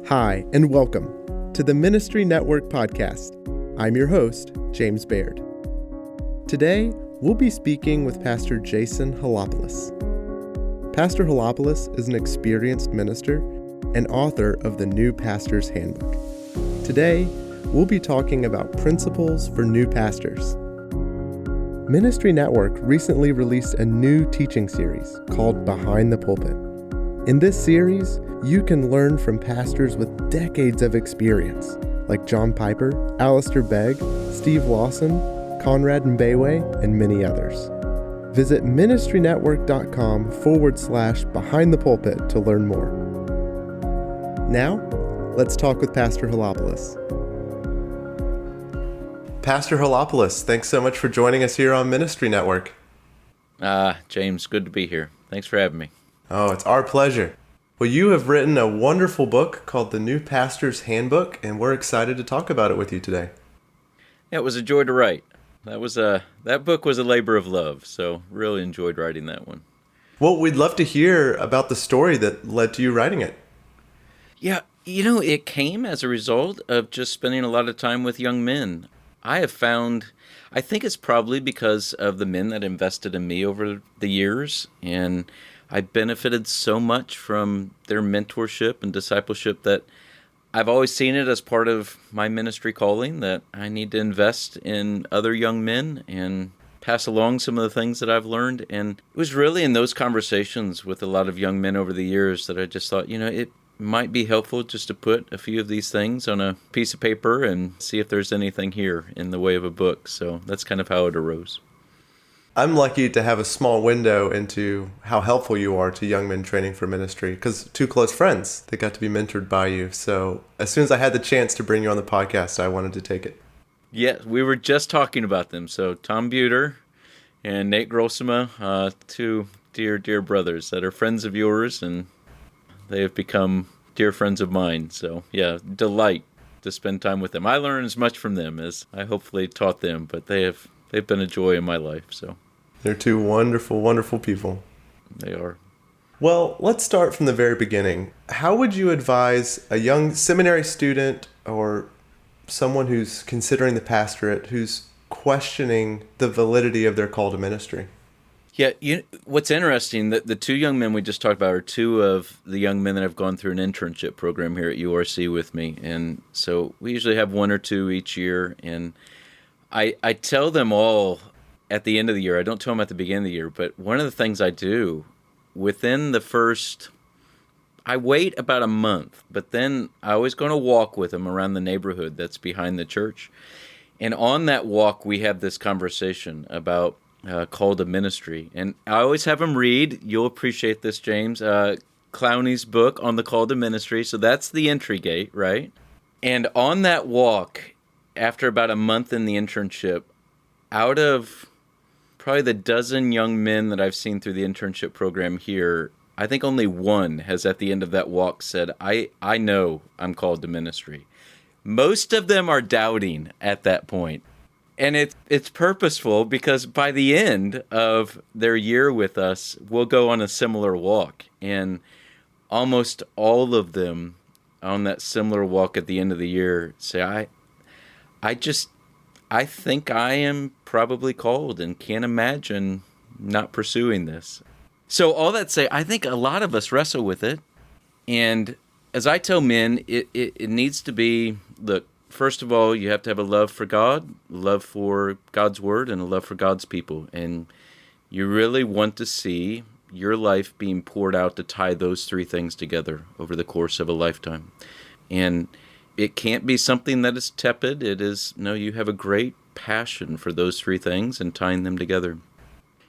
Hi, and welcome to the Ministry Network podcast. I'm your host, James Baird. Today, we'll be speaking with Pastor Jason Helopoulos. Pastor Helopoulos is an experienced minister and author of the New Pastor's Handbook. Today, we'll be talking about principles for new pastors. Ministry Network recently released a new teaching series called Behind the Pulpit. In this series, you can learn from pastors with decades of experience, like John Piper, Alistair Begg, Steve Lawson, Conrad Mbewe, and many others. Visit ministrynetwork.com/Behind the Pulpit to learn more. Now, let's talk with Pastor Helopoulos. Pastor Helopoulos, thanks so much for joining us here on Ministry Network. James, good to be here. Thanks for having me. Oh, it's our pleasure. Well, you have written a wonderful book called The New Pastor's Handbook, and we're excited to talk about it with you today. Yeah, it was a joy to write. That book was a labor of love, so really enjoyed writing that one. Well, we'd love to hear about the story that led to you writing it. Yeah, it came as a result of just spending a lot of time with young men. I think it's probably because of the men that invested in me over the years, and I benefited so much from their mentorship and discipleship that I've always seen it as part of my ministry calling, that I need to invest in other young men and pass along some of the things that I've learned. And it was really in those conversations with a lot of young men over the years that I just thought, it might be helpful just to put a few of these things on a piece of paper and see if there's anything here in the way of a book. So that's kind of how it arose. I'm lucky to have a small window into how helpful you are to young men training for ministry, because two close friends that got to be mentored by you. So as soon as I had the chance to bring you on the podcast, I wanted to take it. Yeah, we were just talking about them. So Tom Buter and Nate Grossema, two dear brothers that are friends of yours, and they have become dear friends of mine. So yeah, delight to spend time with them. I learned as much from them as I hopefully taught them, but they've been a joy in my life. So they're two wonderful, wonderful people. They are. Well, let's start from the very beginning. How would you advise a young seminary student or someone who's considering the pastorate, who's questioning the validity of their call to ministry? Yeah, what's interesting, the two young men we just talked about are two of the young men that have gone through an internship program here at URC with me. And so we usually have one or two each year. And I tell them all at the end of the year. I don't tell them at the beginning of the year, but one of the things I do within I wait about a month, but then I always go on a walk with them around the neighborhood that's behind the church. And on that walk, we have this conversation about call to ministry. And I always have them read, you'll appreciate this, James, Clowney's book on the call to ministry. So that's the entry gate, right? And on that walk, after about a month in the internship, out of probably the dozen young men that I've seen through the internship program here, I think only one has at the end of that walk said, I know I'm called to ministry. Most of them are doubting at that point. And it's purposeful because by the end of their year with us, we'll go on a similar walk. And almost all of them on that similar walk at the end of the year say, I think I am probably called and can't imagine not pursuing this. So all that say, I think a lot of us wrestle with it. And as I tell men, it needs to be, look, first of all, you have to have a love for God, love for God's word, and a love for God's people. And you really want to see your life being poured out to tie those three things together over the course of a lifetime. And it can't be something that is tepid. It is, no, you have a great passion for those three things and tying them together.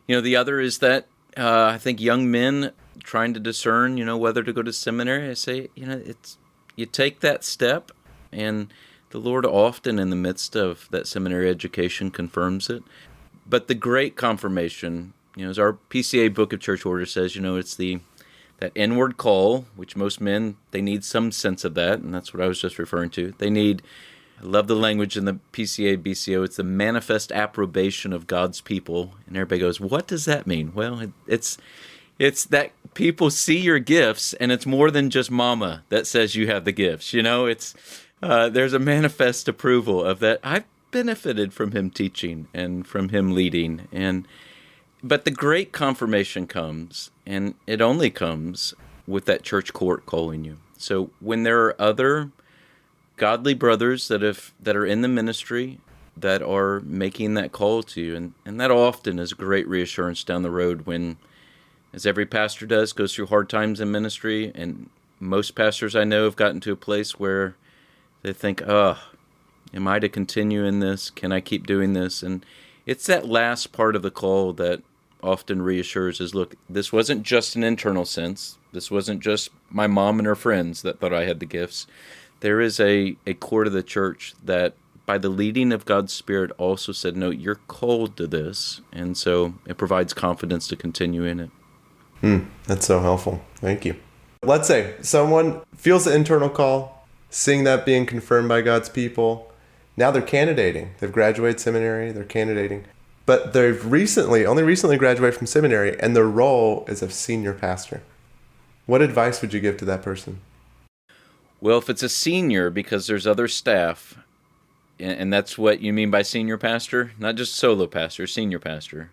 The other is that I think young men trying to discern, whether to go to seminary, I say, you take that step, and the Lord often in the midst of that seminary education confirms it. But the great confirmation, as our PCA Book of Church Orders says, it's that inward call, which most men, they need some sense of that, and that's what I was just referring to. I love the language in the PCA, BCO, it's the manifest approbation of God's people. And everybody goes, what does that mean? Well, it's It's that people see your gifts, and it's more than just mama that says you have the gifts. It's there's a manifest approval of that. I've benefited from him teaching and from him leading, but the great confirmation comes, and it only comes with that church court calling you. So when there are other godly brothers that are in the ministry that are making that call to you, and that often is great reassurance down the road when, as every pastor does, goes through hard times in ministry, and most pastors I know have gotten to a place where they think, am I to continue in this? Can I keep doing this? And it's that last part of the call that often reassures is, look, this wasn't just an internal sense. This wasn't just my mom and her friends that thought I had the gifts. There is a core to the church that, by the leading of God's Spirit, also said, no, you're called to this. And so it provides confidence to continue in it. That's so helpful. Thank you. Let's say someone feels the internal call, seeing that being confirmed by God's people. Now they're candidating. They've graduated seminary. They're candidating. But they've only recently graduated from seminary, and their role is of senior pastor. What advice would you give to that person? Well, if it's a senior, because there's other staff, and that's what you mean by senior pastor, not just solo pastor, senior pastor.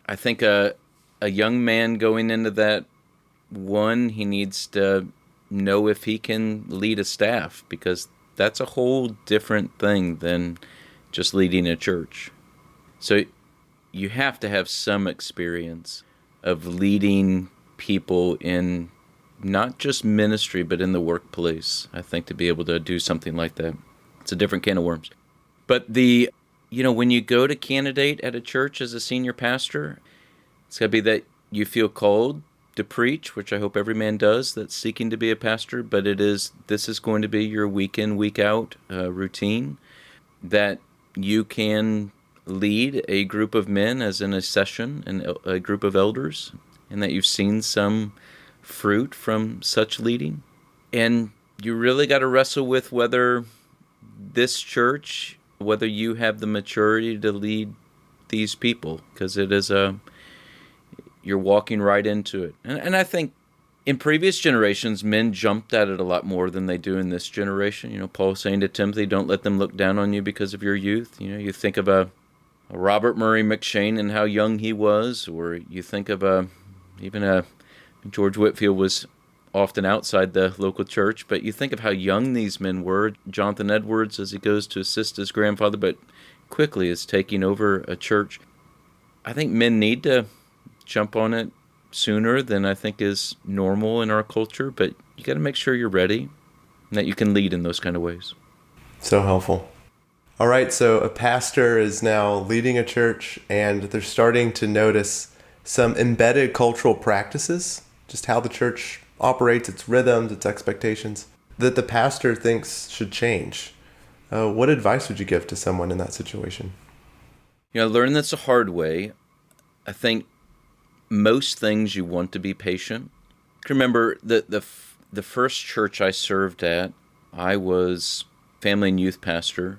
I think a young man going into that, he needs to know if he can lead a staff, because that's a whole different thing than just leading a church. So you have to have some experience of leading people in not just ministry, but in the workplace, I think, to be able to do something like that. It's a different can of worms. But when you go to candidate at a church as a senior pastor, it's got to be that you feel called to preach, which I hope every man does that's seeking to be a pastor, but this is going to be your week in, week out routine, that you can lead a group of men as in a session and a group of elders, and that you've seen some fruit from such leading. And you really got to wrestle with whether this church, whether you have the maturity to lead these people, because it is you're walking right into it. And I think in previous generations, men jumped at it a lot more than they do in this generation. Paul saying to Timothy, don't let them look down on you because of your youth. You think of a Robert Murray McShane and how young he was, or you think of even George Whitefield was often outside the local church, but you think of how young these men were. Jonathan Edwards, as he goes to assist his grandfather, but quickly is taking over a church. I think men need to jump on it sooner than I think is normal in our culture, but you got to make sure you're ready and that you can lead in those kind of ways. So helpful. All right, so a pastor is now leading a church, and they're starting to notice some embedded cultural practices, just how the church operates, its rhythms, its expectations, that the pastor thinks should change. What advice would you give to someone in that situation? Learn this the hard way. I think most things you want to be patient. Remember, the first church I served at, I was family and youth pastor,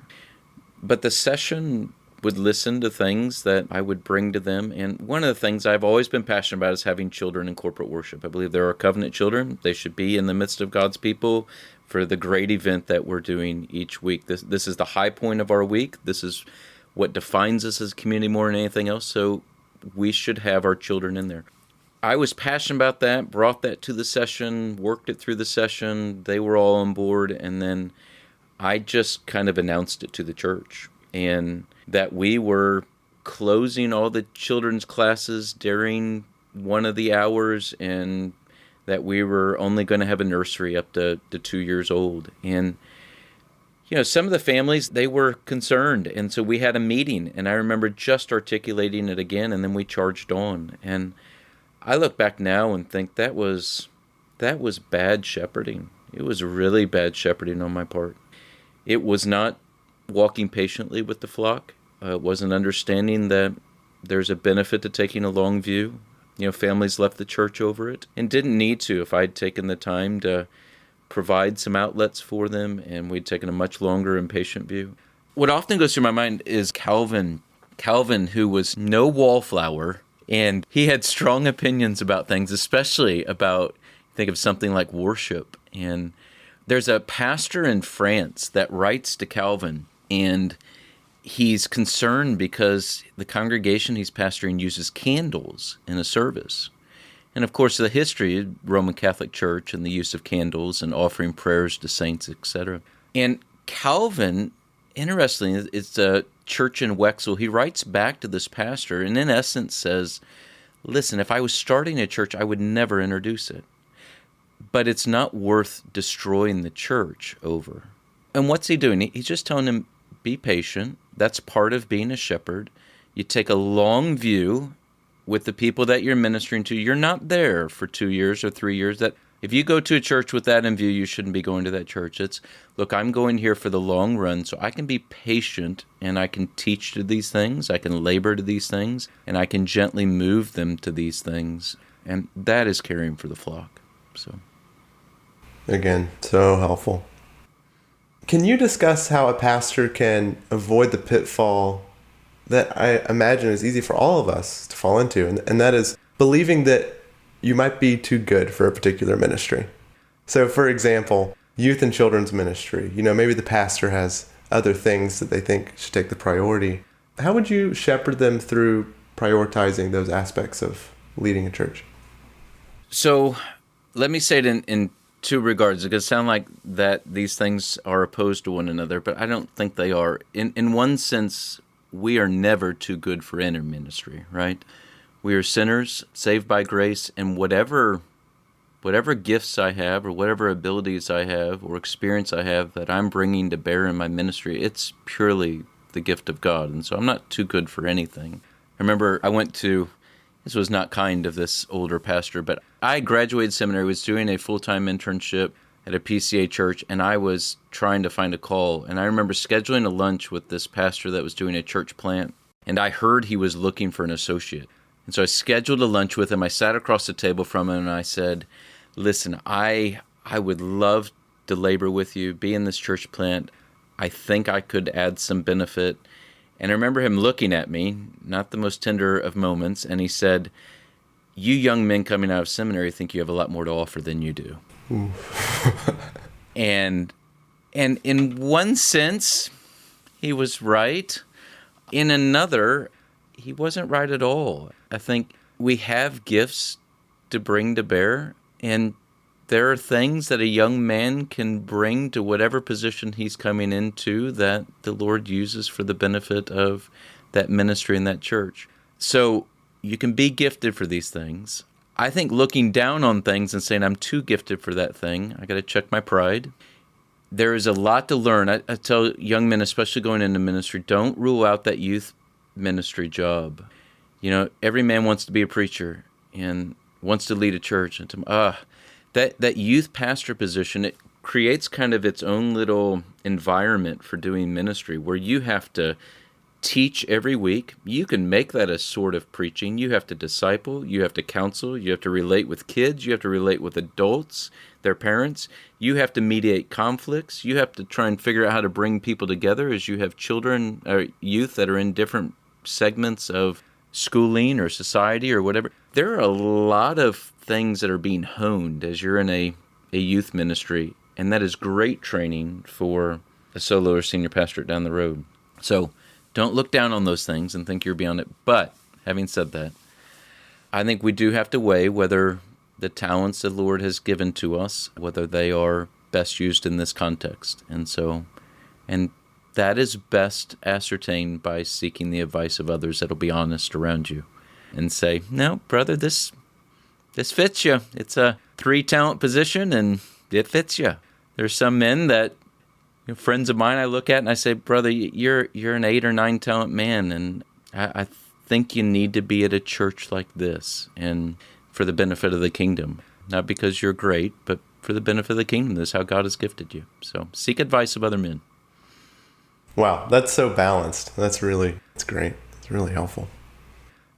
but the session would listen to things that I would bring to them. And one of the things I've always been passionate about is having children in corporate worship. I believe there are covenant children. They should be in the midst of God's people for the great event that we're doing each week. This is the high point of our week. This is what defines us as a community more than anything else. So we should have our children in there. I was passionate about that, brought that to the session, worked it through the session. They were all on board. And then I just kind of announced it to the church, and that we were closing all the children's classes during one of the hours, and that we were only going to have a nursery up to 2 years old. And some of the families, they were concerned, and so we had a meeting, and I remember just articulating it again, and then we charged on. And I look back now and think that was bad shepherding. It was really bad shepherding on my part. It was not walking patiently with the flock. It wasn't understanding that there's a benefit to taking a long view. Families left the church over it and didn't need to if I'd taken the time to provide some outlets for them and we'd taken a much longer and patient view. What often goes through my mind is Calvin, who was no wallflower And he had strong opinions about things, especially about, think of something like worship. And there's a pastor in France that writes to Calvin, and he's concerned because the congregation he's pastoring uses candles in a service. And of course, the history, Roman Catholic Church and the use of candles and offering prayers to saints, etc. And Calvin, interestingly, it's a church in Wexel. He writes back to this pastor and in essence says, listen, if I was starting a church, I would never introduce it. But it's not worth destroying the church over. And what's he doing? He's just telling him, be patient. That's part of being a shepherd. You take a long view with the people that you're ministering to. You're not there for 2 years or 3 years. That if you go to a church with that in view, you shouldn't be going to that church. It's, look, I'm going here for the long run, so I can be patient and I can teach to these things, I can labor to these things, and I can gently move them to these things. And that is caring for the flock. So, again, so helpful. Can you discuss how a pastor can avoid the pitfall that I imagine is easy for all of us to fall into, and that is believing that you might be too good for a particular ministry? So, for example, youth and children's ministry, maybe the pastor has other things that they think should take the priority. How would you shepherd them through prioritizing those aspects of leading a church? So, let me say it in two regards. It could sound like that these things are opposed to one another, but I don't think they are. In one sense, we are never too good for any ministry, right? We are sinners, saved by grace, and whatever gifts I have or whatever abilities I have or experience I have that I'm bringing to bear in my ministry, it's purely the gift of God. And so I'm not too good for anything. I remember this was not kind of this older pastor, but I graduated seminary, was doing a full-time internship at a PCA church, and I was trying to find a call. And I remember scheduling a lunch with this pastor that was doing a church plant, and I heard he was looking for an associate. And so I scheduled a lunch with him. I sat across the table from him, and I said, listen, I would love to labor with you, be in this church plant. I think I could add some benefit. And I remember him looking at me, not the most tender of moments, and he said, you young men coming out of seminary think you have a lot more to offer than you do. And in one sense, he was right. In another, he wasn't right at all. I think we have gifts to bring to bear, and there are things that a young man can bring to whatever position he's coming into that the Lord uses for the benefit of that ministry in that church. So you can be gifted for these things. I think looking down on things and saying I'm too gifted for that thing, I got to check my pride. There is a lot to learn. I tell young men, especially going into ministry, don't rule out that youth ministry job. Every man wants to be a preacher and wants to lead a church. And that youth pastor position, it creates kind of its own little environment for doing ministry where you have to teach every week. You can make that a sort of preaching. You have to disciple, you have to counsel, you have to relate with kids, you have to relate with adults, their parents. You have to mediate conflicts. You have to try and figure out how to bring people together as you have children or youth that are in different segments of schooling or society or whatever. There are a lot of things that are being honed as you're in a youth ministry, and that is great training for a solo or senior pastorate down the road. So don't look down on those things and think you're beyond it. But having said that, I think we do have to weigh whether the talents the Lord has given to us, whether they are best used in this context. And that is best ascertained by seeking the advice of others that'll be honest around you and say, no, brother, this fits you. It's a 3-talent position and it fits you. There's some men that, friends of mine I look at and I say, brother, you're an 8 or 9 talent man, and I think you need to be at a church like this and for the benefit of the kingdom. Not because you're great, but for the benefit of the kingdom. This is how God has gifted you. So seek advice of other men. Wow, that's so balanced. That's great. It's really helpful.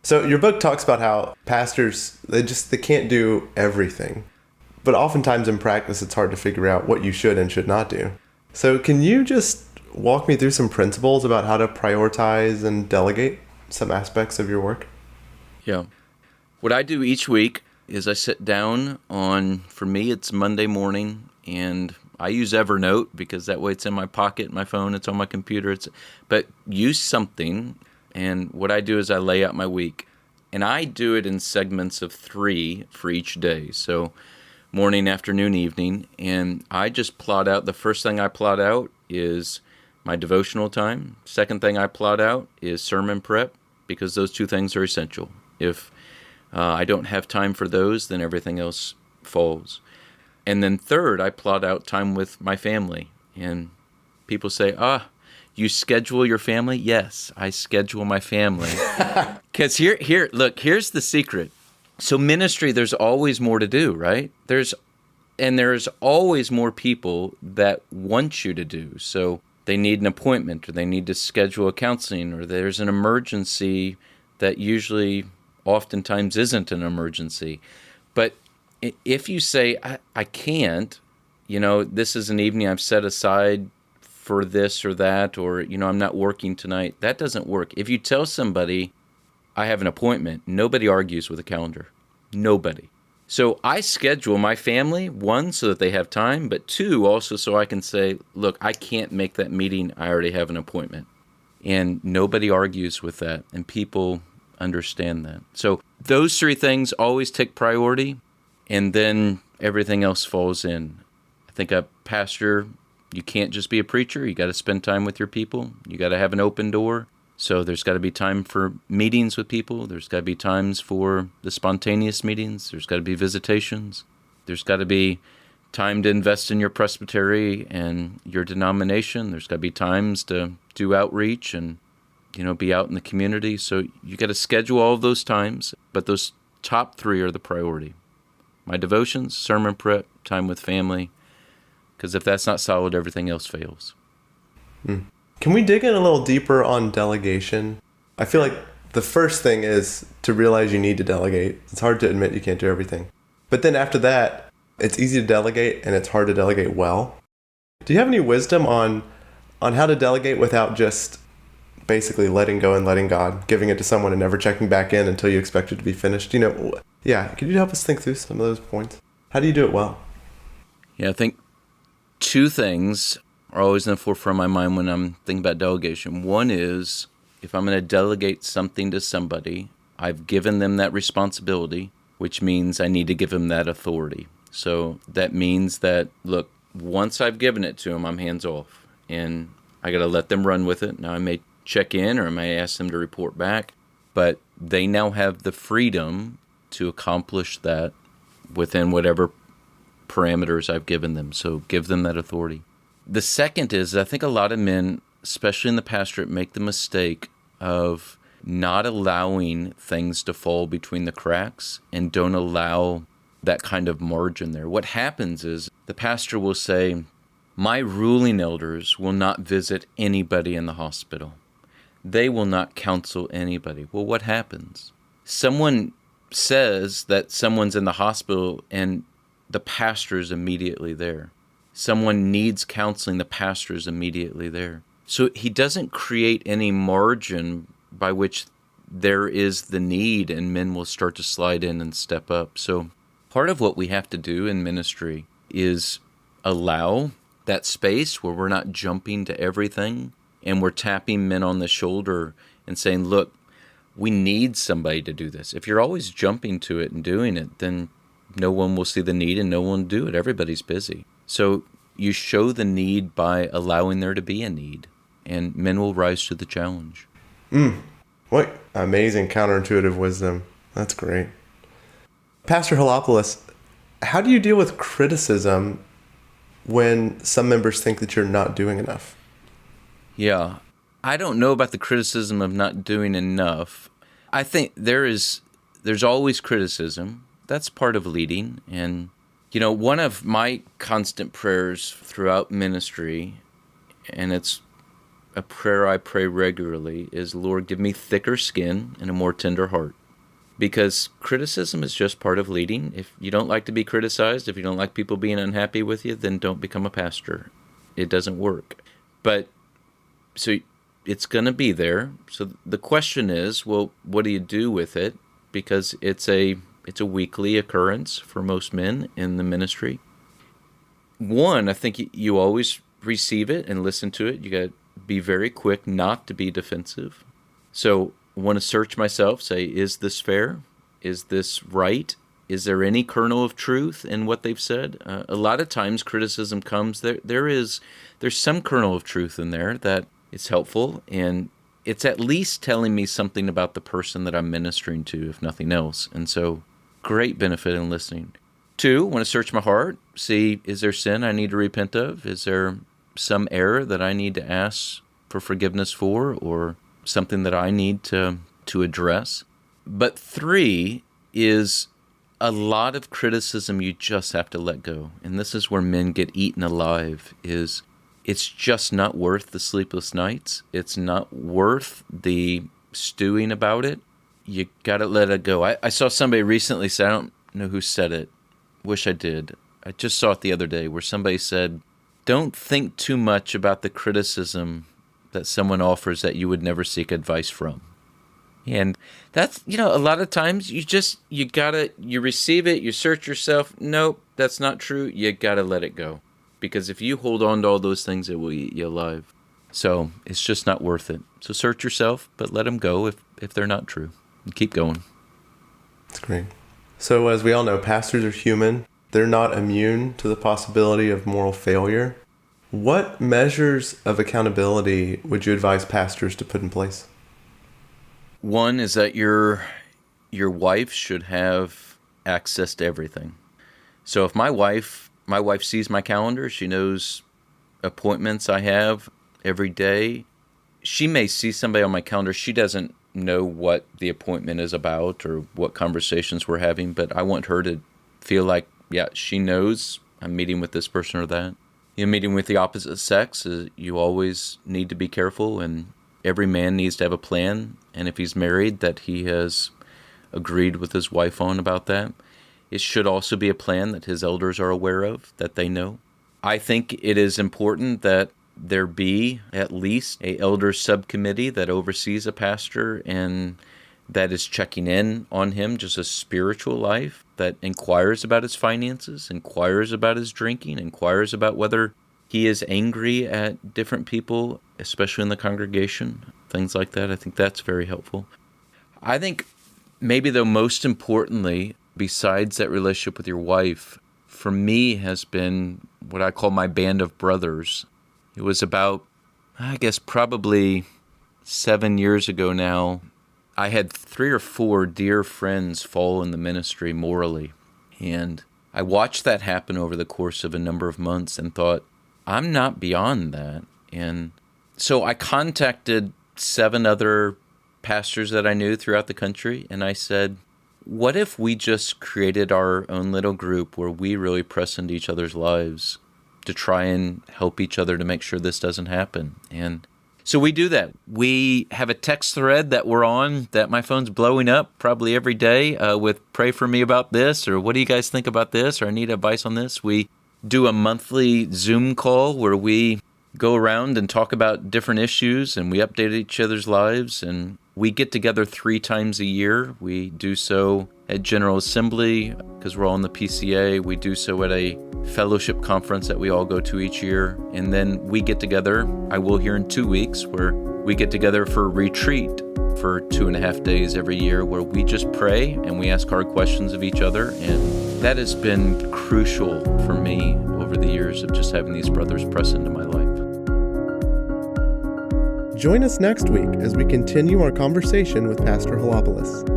So your book talks about how pastors, they can't do everything. But oftentimes in practice, it's hard to figure out what you should and should not do. So can you just walk me through some principles about how to prioritize and delegate some aspects of your work? Yeah. What I do each week is I sit down for me, it's Monday morning, and I use Evernote because that way it's in my pocket, my phone, it's on my computer. But use something, and what I do is I lay out my week. And I do it in segments of 3 for each day. So morning, afternoon, evening. And I just plot out, the first thing I plot out is my devotional time. Second thing I plot out is sermon prep, because those 2 things are essential. If I don't have time for those, then everything else falls. And then third, I plot out time with my family. And people say, you schedule your family? Yes, I schedule my family. Because here's the secret. So ministry, there's always more to do, right? There's always more people that want you to do. So they need an appointment, or they need to schedule a counseling, or there's an emergency that usually oftentimes isn't an emergency. But if you say, I can't, this is an evening I've set aside for this or that, or, I'm not working tonight, that doesn't work. If you tell somebody, I have an appointment, nobody argues with a calendar. Nobody. So I schedule my family, 1, so that they have time, but 2, also so I can say, look, I can't make that meeting, I already have an appointment. And nobody argues with that, and people understand that. So those 3 things always take priority, and then everything else falls in. I think a pastor, you can't just be a preacher. You got to spend time with your people. You got to have an open door. So there's got to be time for meetings with people. There's got to be times for the spontaneous meetings. There's got to be visitations. There's got to be time to invest in your presbytery and your denomination. There's got to be times to do outreach and, be out in the community. So you got to schedule all of those times, but those top 3 are the priority. My devotions, sermon prep, time with family, because if that's not solid, everything else fails. Can we dig in a little deeper on delegation? I feel like the first thing is to realize you need to delegate. It's hard to admit you can't do everything. But then after that, it's easy to delegate and it's hard to delegate well. Do you have any wisdom on how to delegate without just basically letting go and letting God, giving it to someone and never checking back in until you expect it to be finished? Could you help us think through some of those points? How do you do it well? Yeah, I think 2 things are always in the forefront of my mind when I'm thinking about delegation. One is, if I'm going to delegate something to somebody, I've given them that responsibility, which means I need to give them that authority. So that means that, look, once I've given it to them, I'm hands off, and I got to let them run with it. Now, I may check in, or I may ask them to report back, but they now have the freedom to accomplish that within whatever parameters I've given them. So give them that authority. The second is, I think a lot of men, especially in the pastorate, make the mistake of not allowing things to fall between the cracks and don't allow that kind of margin there. What happens is the pastor will say, my ruling elders will not visit anybody in the hospital. They will not counsel anybody. Well, what happens? Someone says that someone's in the hospital and the pastor is immediately there. Someone needs counseling, the pastor is immediately there. So he doesn't create any margin by which there is the need and men will start to slide in and step up. So part of what we have to do in ministry is allow that space where we're not jumping to everything and we're tapping men on the shoulder and saying, look, we need somebody to do this. If you're always jumping to it and doing it, then no one will see the need and no one will do it. Everybody's busy. So you show the need by allowing there to be a need, and men will rise to the challenge. What amazing counterintuitive wisdom. That's great. Pastor Helopoulos, how do you deal with criticism when some members think that you're not doing enough? Yeah, I don't know about the criticism of not doing enough. I think there's always criticism. That's part of leading. And, one of my constant prayers throughout ministry, and it's a prayer I pray regularly, is, Lord, give me thicker skin and a more tender heart. Because criticism is just part of leading. If you don't like to be criticized, if you don't like people being unhappy with you, then don't become a pastor. It doesn't work. But so it's going to be there. So the question is, well, what do you do with it? because it's a weekly occurrence for most men in the ministry. One, I think you always receive it and listen to it. You got to be very quick not to be defensive. So I want to search myself, say, is this fair? Is this right? Is there any kernel of truth in what they've said? A lot of times criticism comes, there's some kernel of truth in there that is helpful, and it's at least telling me something about the person that I'm ministering to, if nothing else. And so great benefit in listening. Two, want to search my heart, see, is there sin I need to repent of? Is there some error that I need to ask for forgiveness for, or something that I need to address? But three is a lot of criticism you just have to let go. And this is where men get eaten alive, is it's just not worth the sleepless nights. It's not worth the stewing about it. You got to let it go. I saw somebody recently say, I don't know who said it. Wish I did. I just saw it the other day where somebody said, don't think too much about the criticism that someone offers that you would never seek advice from. And that's, a lot of times you receive it, you search yourself. Nope, that's not true. You got to let it go. Because if you hold on to all those things, it will eat you alive. So it's just not worth it. So search yourself, but let them go if they're not true. And keep going. That's great. So as we all know, pastors are human. They're not immune to the possibility of moral failure. What measures of accountability would you advise pastors to put in place? One is that your wife should have access to everything. So if my wife sees my calendar, she knows appointments I have every day. She may see somebody on my calendar. She doesn't know what the appointment is about or what conversations we're having, but I want her to feel like, yeah, she knows I'm meeting with this person or that. Meeting with the opposite sex, you always need to be careful, and every man needs to have a plan, and if he's married, that he has agreed with his wife on about that. It should also be a plan that his elders are aware of, that they know. I think it is important that there be at least an elder subcommittee that oversees a pastor and that is checking in on him, just a spiritual life, that inquires about his finances, inquires about his drinking, inquires about whether he is angry at different people, especially in the congregation, things like that. I think that's very helpful. I think maybe though most importantly, besides that relationship with your wife, for me has been what I call my band of brothers. It was about, I guess, probably 7 years ago now. I had 3 or 4 dear friends fall in the ministry morally. And I watched that happen over the course of a number of months and thought, I'm not beyond that. And so I contacted 7 other pastors that I knew throughout the country. And I said, what if we just created our own little group where we really press into each other's lives to try and help each other to make sure this doesn't happen? And so we do that. We have a text thread that we're on that my phone's blowing up probably every day with pray for me about this, or what do you guys think about this, or I need advice on this. We do a monthly Zoom call where we go around and talk about different issues, and we update each other's lives, and we get together 3 times a year. We do so at General Assembly because we're all in the PCA. We do so at a fellowship conference that we all go to each year. And then we get together, I will here in 2 weeks, where we get together for a retreat for 2.5 days every year where we just pray and we ask hard questions of each other. And that has been crucial for me over the years of just having these brothers press into my life. Join us next week as we continue our conversation with Pastor Helopoulos.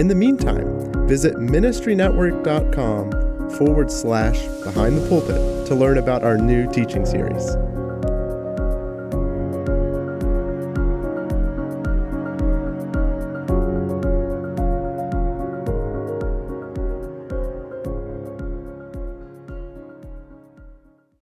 In the meantime, visit ministrynetwork.com/behind the pulpit to learn about our new teaching series.